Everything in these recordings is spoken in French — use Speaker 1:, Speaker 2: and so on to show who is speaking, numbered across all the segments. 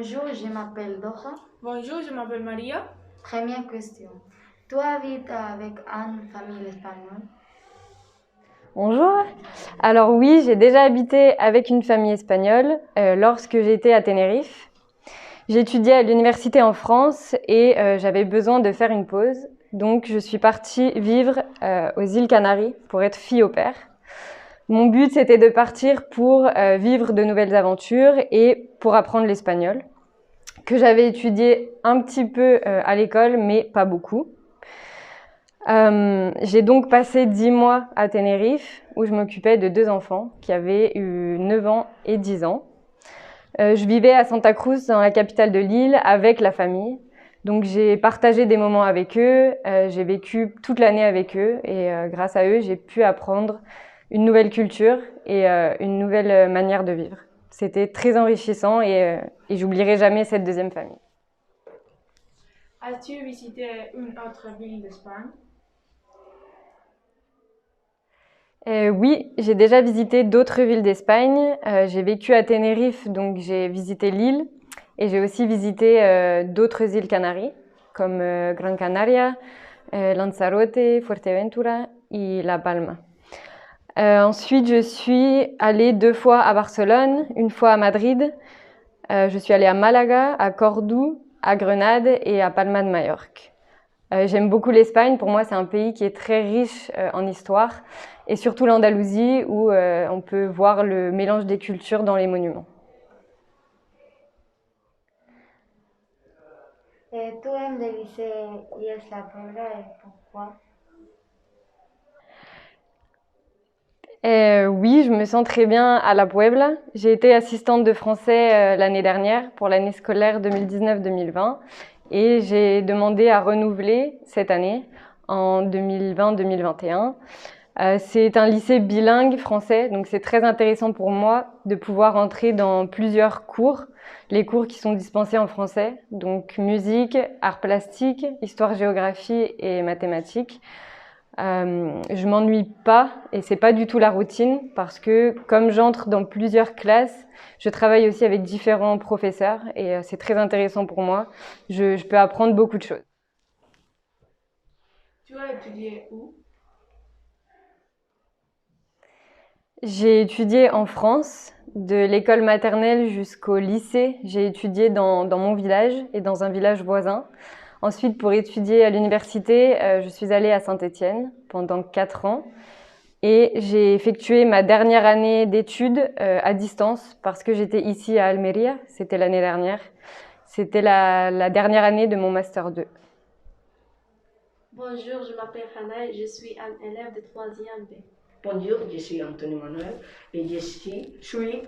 Speaker 1: Bonjour, je m'appelle Dora.
Speaker 2: Bonjour, je m'appelle Maria.
Speaker 1: Première question. Tu habites avec une famille espagnole?
Speaker 3: Bonjour. Alors oui, j'ai déjà habité avec une famille espagnole lorsque j'étais à Tenerife. J'étudiais à l'université en France et j'avais besoin de faire une pause. Donc je suis partie vivre aux îles Canaries pour être fille au pair. Mon but, c'était de partir pour vivre de nouvelles aventures et pour apprendre l'espagnol, que j'avais étudié un petit peu à l'école, mais pas beaucoup. J'ai donc passé 10 mois à Tenerife, où je m'occupais de 2 enfants qui avaient eu 9 ans et 10 ans. Je vivais à Santa Cruz, dans la capitale de l'île, avec la famille. Donc j'ai partagé des moments avec eux, j'ai vécu toute l'année avec eux et grâce à eux, j'ai pu apprendre une nouvelle culture et une nouvelle manière de vivre. C'était très enrichissant et j'oublierai jamais cette deuxième famille.
Speaker 2: As-tu visité une autre ville d'Espagne?
Speaker 3: Oui, j'ai déjà visité d'autres villes d'Espagne. J'ai vécu à Tenerife, donc j'ai visité l'île. Et j'ai aussi visité d'autres îles Canaries, comme Gran Canaria, Lanzarote, Fuerteventura et La Palma. Ensuite, je suis allée 2 fois à Barcelone, une fois à Madrid. Je suis allée à Malaga, à Cordoue, à Grenade et à Palma de Majorque. J'aime beaucoup l'Espagne. Pour moi, c'est un pays qui est très riche en histoire. Et surtout l'Andalousie, où on peut voir le mélange des cultures dans les monuments.
Speaker 1: Et tu aimes le lycée IES La Puebla et pourquoi?
Speaker 3: Oui, je me sens très bien à La Puebla. J'ai été assistante de français l'année dernière pour l'année scolaire 2019-2020 et j'ai demandé à renouveler cette année en 2020-2021. C'est un lycée bilingue français, donc c'est très intéressant pour moi de pouvoir entrer dans plusieurs cours, les cours qui sont dispensés en français, donc musique, arts plastiques, histoire-géographie et mathématiques. Je m'ennuie pas et c'est pas du tout la routine parce que comme j'entre dans plusieurs classes, je travaille aussi avec différents professeurs et c'est très intéressant pour moi. Je peux apprendre beaucoup de choses.
Speaker 2: Tu as étudié où?
Speaker 3: J'ai étudié en France, de l'école maternelle jusqu'au lycée. J'ai étudié dans mon village et dans un village voisin. Ensuite, pour étudier à l'université, je suis allée à Saint-Étienne pendant 4 ans. Et j'ai effectué ma dernière année d'études à distance parce que j'étais ici à Almeria. C'était l'année dernière. C'était la dernière année de mon Master 2.
Speaker 4: Bonjour, je m'appelle Hannah et je suis un élève de 3e B.
Speaker 5: Bonjour, je suis Anthony Manuel et je suis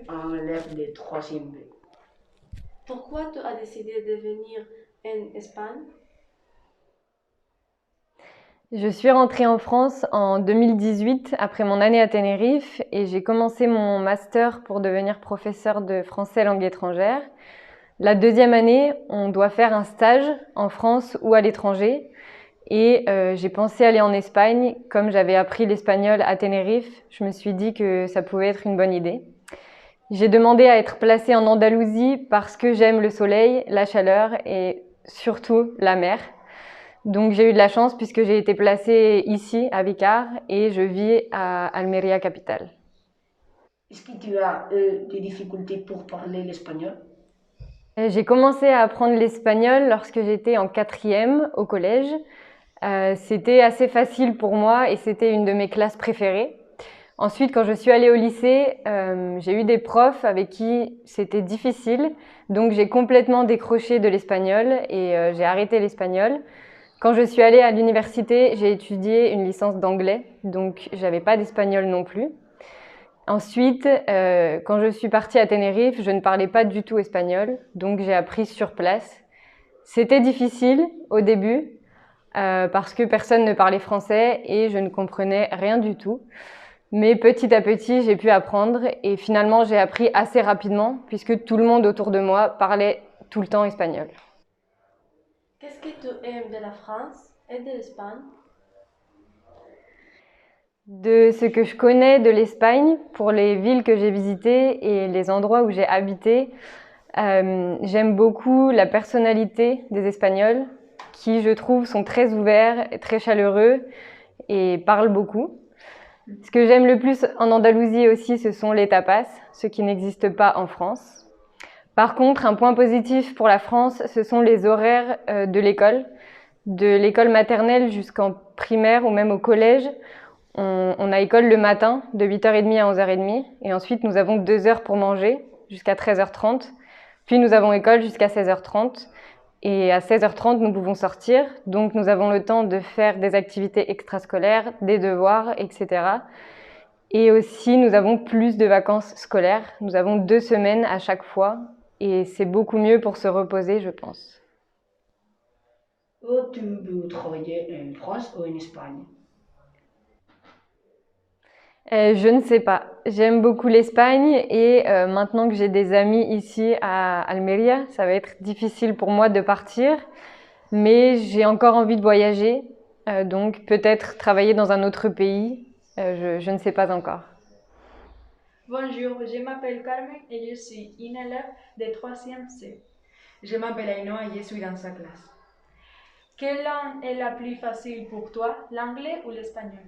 Speaker 5: un élève de 3e B.
Speaker 4: Pourquoi tu as décidé de venir en Espagne?
Speaker 3: Je suis rentrée en France en 2018 après mon année à Tenerife et j'ai commencé mon master pour devenir professeur de français langue étrangère. La deuxième année, on doit faire un stage en France ou à l'étranger et j'ai pensé aller en Espagne. Comme j'avais appris l'espagnol à Tenerife, je me suis dit que ça pouvait être une bonne idée. J'ai demandé à être placée en Andalousie parce que j'aime le soleil, la chaleur et surtout la mer. Donc j'ai eu de la chance puisque j'ai été placée ici à Vicar et je vis à Almeria capitale.
Speaker 5: Est-ce que tu as eu des difficultés pour parler l'espagnol?
Speaker 3: J'ai commencé à apprendre l'espagnol lorsque j'étais en 4e au collège. C'était assez facile pour moi et c'était une de mes classes préférées. Ensuite, quand je suis allée au lycée, j'ai eu des profs avec qui c'était difficile. Donc j'ai complètement décroché de l'espagnol et j'ai arrêté l'espagnol. Quand je suis allée à l'université, j'ai étudié une licence d'anglais, donc j'avais pas d'espagnol non plus. Ensuite, quand je suis partie à Tenerife, je ne parlais pas du tout espagnol, donc j'ai appris sur place. C'était difficile au début, parce que personne ne parlait français et je ne comprenais rien du tout. Mais petit à petit, j'ai pu apprendre et finalement, j'ai appris assez rapidement puisque tout le monde autour de moi parlait tout le temps espagnol.
Speaker 4: Qu'est-ce que tu aimes de la France et de l'Espagne?
Speaker 3: De ce que je connais de l'Espagne, pour les villes que j'ai visitées et les endroits où j'ai habité, J'aime beaucoup la personnalité des Espagnols qui, je trouve, sont très ouverts, très chaleureux et parlent beaucoup. Ce que j'aime le plus en Andalousie aussi, ce sont les tapas, ce qui n'existe pas en France. Par contre, un point positif pour la France, ce sont les horaires de l'école maternelle jusqu'en primaire ou même au collège. On a école le matin de 8h30 à 11h30 et ensuite nous avons 2 heures pour manger jusqu'à 13h30. Puis nous avons école jusqu'à 16h30 et à 16h30 nous pouvons sortir. Donc nous avons le temps de faire des activités extrascolaires, des devoirs, etc. Et aussi nous avons plus de vacances scolaires. Nous avons 2 semaines à chaque fois et c'est beaucoup mieux pour se reposer, je pense.
Speaker 5: Tu veux travailler en France ou en Espagne?
Speaker 3: Je ne sais pas. J'aime beaucoup l'Espagne et maintenant que j'ai des amis ici à Almeria, ça va être difficile pour moi de partir, mais j'ai encore envie de voyager, donc peut-être travailler dans un autre pays, je ne sais pas encore.
Speaker 2: Bonjour, je m'appelle Carmen et je suis une élève de 3e C.
Speaker 6: Je m'appelle Ainoa et je suis dans sa classe.
Speaker 2: Quelle langue est la plus facile pour toi, l'anglais ou l'espagnol?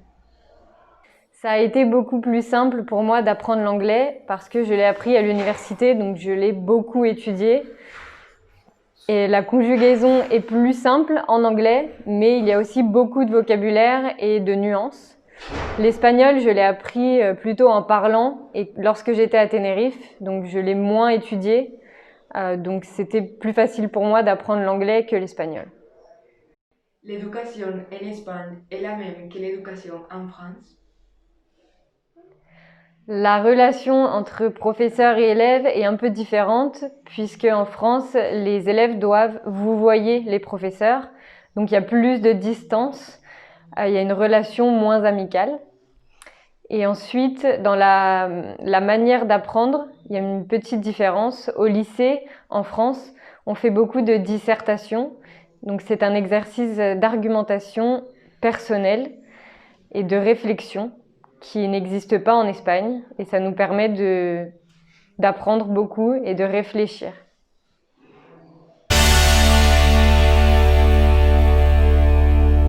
Speaker 3: Ça a été beaucoup plus simple pour moi d'apprendre l'anglais parce que je l'ai appris à l'université, donc je l'ai beaucoup étudié. Et la conjugaison est plus simple en anglais, mais il y a aussi beaucoup de vocabulaire et de nuances. L'espagnol, je l'ai appris plutôt en parlant et lorsque j'étais à Tenerife, donc je l'ai moins étudié. Donc c'était plus facile pour moi d'apprendre l'anglais que l'espagnol.
Speaker 6: L'éducation en Espagne est la même que l'éducation en France?
Speaker 3: La relation entre professeurs et élèves est un peu différente puisque en France, les élèves doivent vouvoyer les professeurs. Donc il y a plus de distance, il y a une relation moins amicale. Et ensuite, dans la manière d'apprendre, il y a une petite différence. Au lycée, en France, on fait beaucoup de dissertations. Donc c'est un exercice d'argumentation personnelle et de réflexion qui n'existe pas en Espagne et ça nous permet d'apprendre beaucoup et de réfléchir.